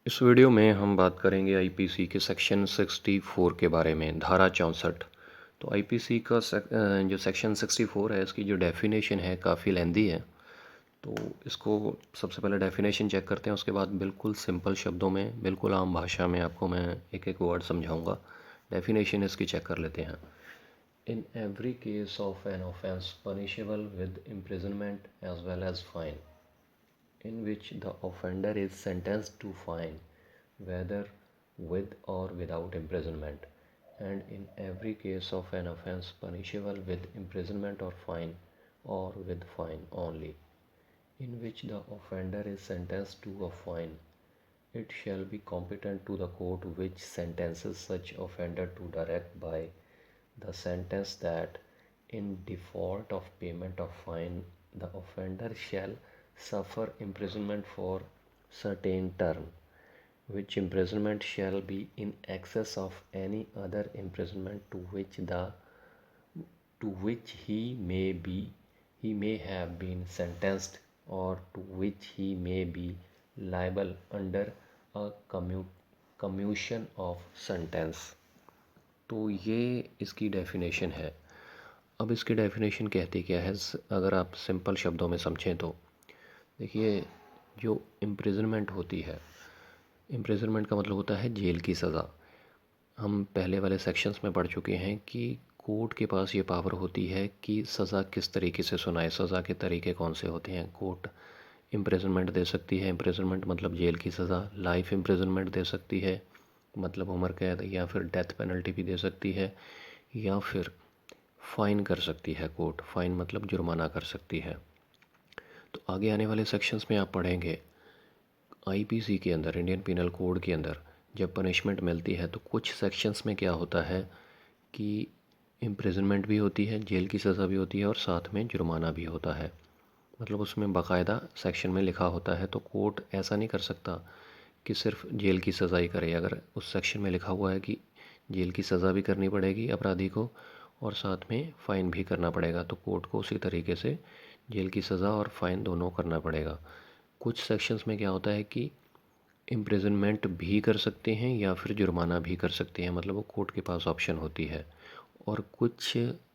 इस वीडियो में हम बात करेंगे आईपीसी के सेक्शन 64 के बारे में, धारा 64। तो आईपीसी का जो सेक्शन 64 है, इसकी जो डेफिनेशन है काफ़ी लेंदी है। तो इसको सबसे पहले डेफिनेशन चेक करते हैं, उसके बाद बिल्कुल सिंपल शब्दों में, बिल्कुल आम भाषा में आपको मैं एक एक वर्ड समझाऊंगा। डेफिनेशन इसकी चेक कर लेते हैं। In every case of an offence punishable with imprisonment as well as fine in which the offender is sentenced to fine, whether with or without imprisonment, and in every case of an offence punishable with imprisonment or fine, or with fine only, in which the offender is sentenced to a fine, it shall be competent to the court which sentences such offender to direct by the sentence that in default of payment of fine the offender shall suffer imprisonment for certain term, which imprisonment shall be in excess of any other imprisonment to which he may have been sentenced, or to which he may be liable under a commutation of sentence। तो ये इसकी definition है। अब इसकी definition कहती क्या है, अगर आप सिंपल शब्दों में समझें तो देखिए, जो इम्प्रिजनमेंट होती है, इम्प्रिजनमेंट का मतलब होता है जेल की सज़ा। हम पहले वाले सेक्शंस में पढ़ चुके हैं कि कोर्ट के पास ये पावर होती है कि सज़ा किस तरीके से सुनाए, सज़ा के तरीके कौन से होते हैं। कोर्ट इम्प्रिजनमेंट दे सकती है, इम्प्रिजनमेंट मतलब जेल की सज़ा। लाइफ इम्प्रिजनमेंट दे सकती है, मतलब उम्र कैद, या फिर डेथ पेनल्टी भी दे सकती है, या फिर फ़ाइन कर सकती है कोर्ट। फ़ाइन मतलब जुर्माना कर सकती है। तो आगे आने वाले सेक्शंस में आप पढ़ेंगे आईपीसी के अंदर, इंडियन पिनल कोड के अंदर जब पनिशमेंट मिलती है तो कुछ सेक्शंस में क्या होता है कि इम्प्रिजनमेंट भी होती है, जेल की सज़ा भी होती है, और साथ में जुर्माना भी होता है। मतलब उसमें बाकायदा सेक्शन में लिखा होता है। तो कोर्ट ऐसा नहीं कर सकता कि सिर्फ जेल की सज़ा ही करे। अगर उस सेक्शन में लिखा हुआ है कि जेल की सज़ा भी करनी पड़ेगी अपराधी को और साथ में फ़ाइन भी करना पड़ेगा, तो कोर्ट को उसी तरीके से जेल की सज़ा और फ़ाइन दोनों करना पड़ेगा। कुछ सेक्शंस में क्या होता है कि इम्प्रिजनमेंट भी कर सकते हैं या फिर जुर्माना भी कर सकते हैं, मतलब वो कोर्ट के पास ऑप्शन होती है। और कुछ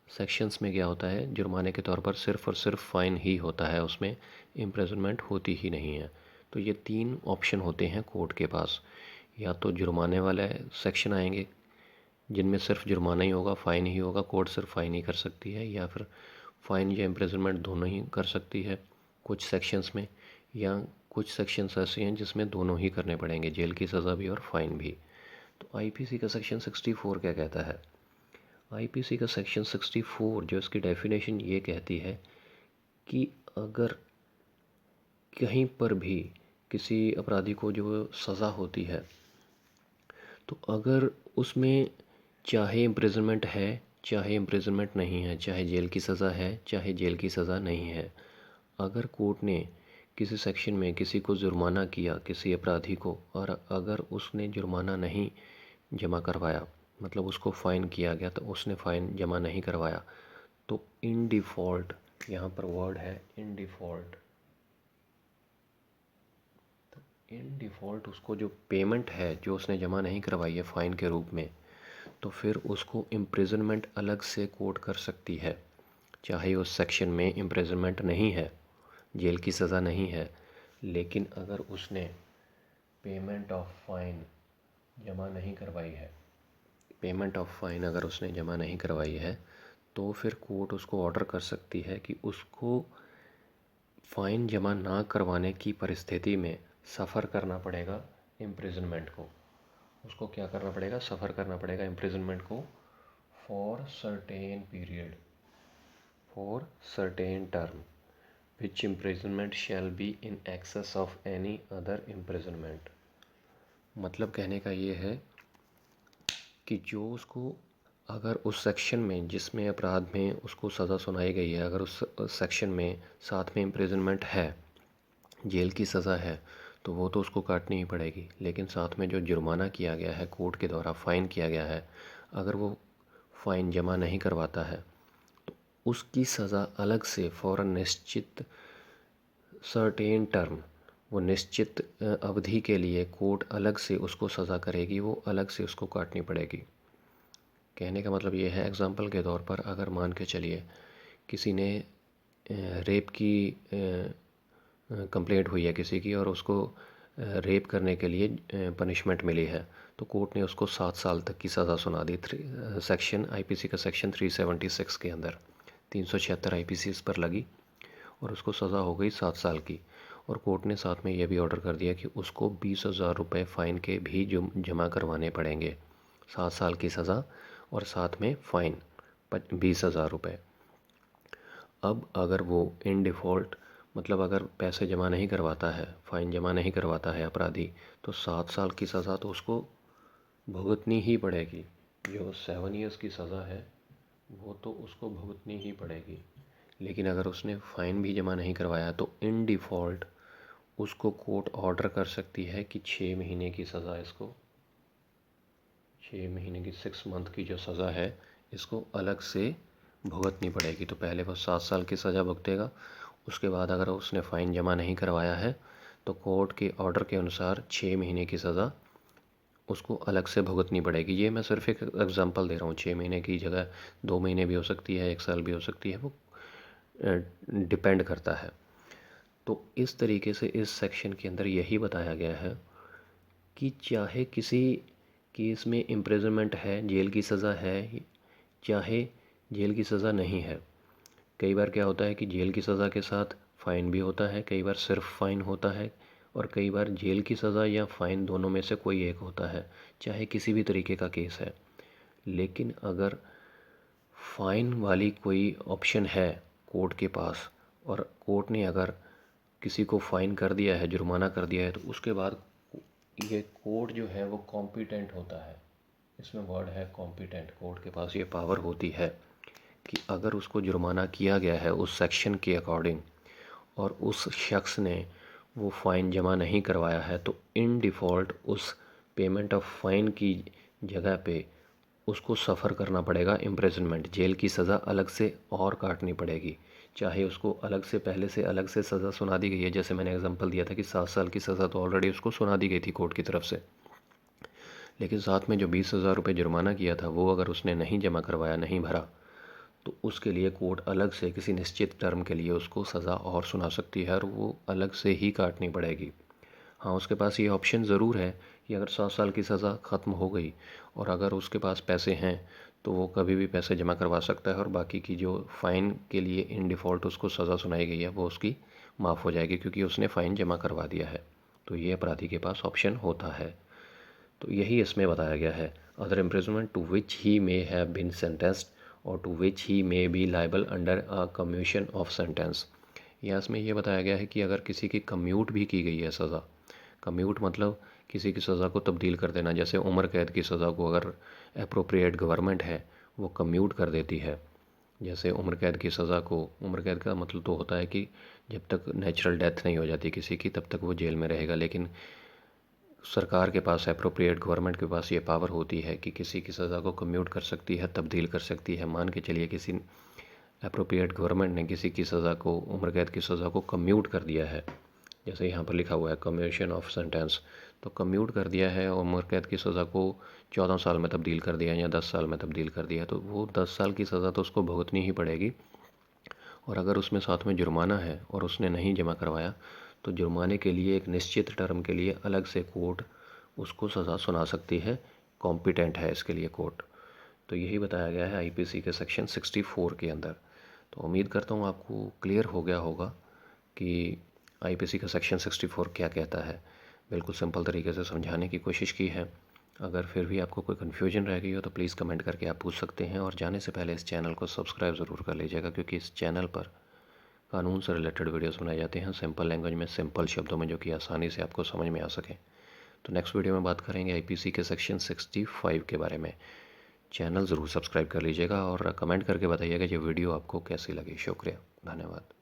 सेक्शंस में क्या होता है, जुर्माने के तौर पर सिर्फ़ और सिर्फ फ़ाइन ही होता है, उसमें इम्प्रिजनमेंट होती ही नहीं है। तो ये 3 ऑप्शन होते हैं कोर्ट के पास। या तो जुर्माने वाले सेक्शन आएंगे जिनमें सिर्फ जुर्माना ही होगा, फ़ाइन ही होगा, कोर्ट सिर्फ फ़ाइन ही कर सकती है, या फिर फ़ाइन या इम्प्रिजनमेंट दोनों ही कर सकती है कुछ सेक्शंस में। या कुछ सेक्शंस ऐसे हैं जिसमें दोनों ही करने पड़ेंगे, जेल की सज़ा भी और फ़ाइन भी। तो आईपीसी का सेक्शन 64 क्या कहता है? आईपीसी का सेक्शन 64 जो इसकी डेफिनेशन ये कहती है कि अगर कहीं पर भी किसी अपराधी को जो सज़ा होती है, तो अगर उसमें चाहे इम्प्रिजनमेंट है, चाहे इम्प्रिजनमेंट नहीं है, चाहे जेल की सज़ा है, चाहे जेल की सज़ा नहीं है, अगर कोर्ट ने किसी सेक्शन में किसी को जुर्माना किया, किसी अपराधी को, और अगर उसने जुर्माना नहीं जमा करवाया, मतलब उसको फ़ाइन किया गया तो उसने फ़ाइन जमा नहीं करवाया, तो इन डिफ़ॉल्ट, यहाँ पर वर्ड है इन डिफ़ॉल्ट, इन डिफ़ॉल्ट उसको जो पेमेंट है जो उसने जमा नहीं करवाई है फ़ाइन के रूप में, तो फिर उसको इम्प्रिजनमेंट अलग से कोर्ट कर सकती है। चाहे उस सेक्शन में इम्प्रिजनमेंट नहीं है, जेल की सज़ा नहीं है, लेकिन अगर उसने पेमेंट ऑफ फ़ाइन जमा नहीं करवाई है, पेमेंट ऑफ फ़ाइन अगर उसने जमा नहीं करवाई है, तो फिर कोर्ट उसको ऑर्डर कर सकती है कि उसको फ़ाइन जमा ना करवाने की परिस्थिति में सफ़र करना पड़ेगा इम्प्रिजनमेंट को। उसको क्या करना पड़ेगा? सफ़र करना पड़ेगा इम्प्रिजनमेंट को for certain period, for certain term, which imprisonment shall be in excess of any other imprisonment. मतलब कहने का ये है कि जो उसको, अगर उस सेक्शन में जिसमें अपराध में उसको सज़ा सुनाई गई है, अगर उस सेक्शन में साथ में इम्प्रिजनमेंट है, जेल की सज़ा है, तो वो तो उसको काटनी ही पड़ेगी। लेकिन साथ में जो जुर्माना किया गया है कोर्ट के द्वारा, फ़ाइन किया गया है, अगर वो फ़ाइन जमा नहीं करवाता है तो उसकी सज़ा अलग से फॉर निश्चित सर्टेन टर्म, वो निश्चित अवधि के लिए कोर्ट अलग से उसको सज़ा करेगी, वो अलग से उसको काटनी पड़ेगी। कहने का मतलब ये है, एग्ज़ाम्पल के तौर पर अगर मान के चलिए किसी ने रेप की कंप्लेंट हुई है किसी की और उसको रेप करने के लिए पनिशमेंट मिली है, तो कोर्ट ने उसको 7 साल तक की सज़ा सुना दी। सेक्शन आईपीसी का सेक्शन 376 के अंदर 376 आईपीसी इस पर लगी और उसको सज़ा हो गई 7 साल की। और कोर्ट ने साथ में यह भी ऑर्डर कर दिया कि उसको 20,000 रुपये फ़ाइन के भी जमा करवाने पड़ेंगे। 7 साल की सज़ा और साथ में फ़ाइन 20,000 रुपये। अब अगर वो इन डिफ़ॉल्ट, मतलब अगर पैसे जमा नहीं करवाता है, फ़ाइन जमा नहीं करवाता है अपराधी, तो 7 साल की सज़ा तो उसको भुगतनी ही पड़ेगी। जो 7 ईयर्स की सज़ा है वो तो उसको भुगतनी ही पड़ेगी। लेकिन अगर उसने फ़ाइन भी जमा नहीं करवाया तो इन डिफ़ॉल्ट उसको कोर्ट ऑर्डर कर सकती है कि 6 महीने की सज़ा, इसको 6 महीने की 6 मंथ की जो सज़ा है इसको अलग से भुगतनी पड़ेगी। तो पहले वो 7 साल की सज़ा भुगतेगा, उसके बाद अगर उसने फ़ाइन जमा नहीं करवाया है तो कोर्ट के ऑर्डर के अनुसार 6 महीने की सज़ा उसको अलग से भुगतनी पड़ेगी। ये मैं सिर्फ एक एग्ज़ाम्पल दे रहा हूँ, 6 महीने की जगह 2 महीने भी हो सकती है, 1 साल भी हो सकती है, वो डिपेंड करता है। तो इस तरीके से इस सेक्शन के अंदर यही बताया गया है कि चाहे किसी केस में इम्प्रिजनमेंट है, जेल की सज़ा है, चाहे जेल की सज़ा नहीं है। कई बार क्या होता है कि जेल की सज़ा के साथ फ़ाइन भी होता है, कई बार सिर्फ फ़ाइन होता है, और कई बार जेल की सज़ा या फ़ाइन दोनों में से कोई एक होता है, चाहे किसी भी तरीके का केस है। लेकिन अगर फ़ाइन वाली कोई ऑप्शन है कोर्ट के पास और कोर्ट ने अगर किसी को फ़ाइन कर दिया है, जुर्माना कर दिया है, तो उसके बाद ये कोर्ट जो है वो कॉम्पिटेंट होता है। इसमें वर्ड है कॉम्पिटेंट। कोर्ट के पास ये पावर होती है कि अगर उसको जुर्माना किया गया है उस सेक्शन के अकॉर्डिंग और उस शख्स ने वो फ़ाइन जमा नहीं करवाया है, तो इन डिफ़ॉल्ट उस पेमेंट ऑफ फ़ाइन की जगह पे उसको सफ़र करना पड़ेगा इम्प्रिजनमेंट, जेल की सज़ा अलग से और काटनी पड़ेगी। चाहे उसको अलग से पहले से अलग से सज़ा सुना दी गई है, जैसे मैंने एग्जांपल दिया था कि 7 साल की सज़ा तो ऑलरेडी उसको सुना दी गई थी कोर्ट की तरफ से, लेकिन साथ में जो 20,000 रुपये जुर्माना किया था वो अगर उसने नहीं जमा करवाया, नहीं भरा, तो उसके लिए कोर्ट अलग से किसी निश्चित टर्म के लिए उसको सज़ा और सुना सकती है और वो अलग से ही काटनी पड़ेगी। हाँ, उसके पास ये ऑप्शन ज़रूर है कि अगर 7 साल की सज़ा ख़त्म हो गई और अगर उसके पास पैसे हैं तो वो कभी भी पैसे जमा करवा सकता है और बाकी की जो फ़ाइन के लिए इन डिफ़ॉल्ट उसको सज़ा सुनाई गई है वो उसकी माफ़ हो जाएगी, क्योंकि उसने फ़ाइन जमा करवा दिया है। तो ये अपराधी के पास ऑप्शन होता है। तो यही इसमें बताया गया है। Other imprisonment to which he may have been sentenced और to which he may be liable under a commutation of sentence. यहाँ इसमें यह बताया गया है कि अगर किसी की कम्यूट भी की गई है सज़ा, कम्यूट मतलब किसी की सज़ा को तब्दील कर देना, जैसे उम्र कैद की सज़ा को अगर अप्रोप्रिएट गवर्नमेंट है वो कम्यूट कर देती है। जैसे उम्र कैद की सज़ा को, उम्र कैद का मतलब तो होता है कि जब तक नेचुरल डेथ नहीं हो जाती किसी की तब तक वो जेल में रहेगा, लेकिन सरकार के पास, अप्रोप्रिएट गवर्नमेंट के पास ये पावर होती है कि किसी की सज़ा को कम्यूट कर सकती है, तब्दील कर सकती है। मान के चलिए किसी अप्रोप्रिएट गवर्नमेंट ने किसी की सज़ा को, उम्र कैद की सज़ा को कम्यूट कर दिया है, जैसे यहाँ पर लिखा हुआ है कम्यूशन ऑफ सेंटेंस, तो कम्यूट कर दिया है और उम्र कैद की सज़ा को 14 साल में तब्दील कर दिया या 10 साल में तब्दील कर दिया, तो वो 10 साल की सज़ा तो उसको भुगतनी ही पड़ेगी। और अगर उसमें साथ में जुर्माना है और उसने नहीं जमा करवाया तो जुर्माने के लिए एक निश्चित टर्म के लिए अलग से कोर्ट उसको सज़ा सुना सकती है, कॉम्पिटेंट है इसके लिए कोर्ट। तो यही बताया गया है आईपीसी के सेक्शन 64 के अंदर। तो उम्मीद करता हूँ आपको क्लियर हो गया होगा कि आईपीसी का सेक्शन 64 क्या कहता है। बिल्कुल सिंपल तरीके से समझाने की कोशिश की है। अगर फिर भी आपको कोई कन्फ्यूजन रह गई हो तो प्लीज़ कमेंट करके आप पूछ सकते हैं, और जाने से पहले इस चैनल को सब्सक्राइब ज़रूर कर लीजिएगा, क्योंकि इस चैनल पर कानून से रिलेटेड वीडियोस बनाए जाते हैं सिंपल लैंग्वेज में, सिंपल शब्दों में, जो कि आसानी से आपको समझ में आ सके। तो नेक्स्ट वीडियो में बात करेंगे आईपीसी के सेक्शन 65 के बारे में। चैनल ज़रूर सब्सक्राइब कर लीजिएगा और कमेंट करके बताइएगा ये वीडियो आपको कैसी लगी। शुक्रिया, धन्यवाद।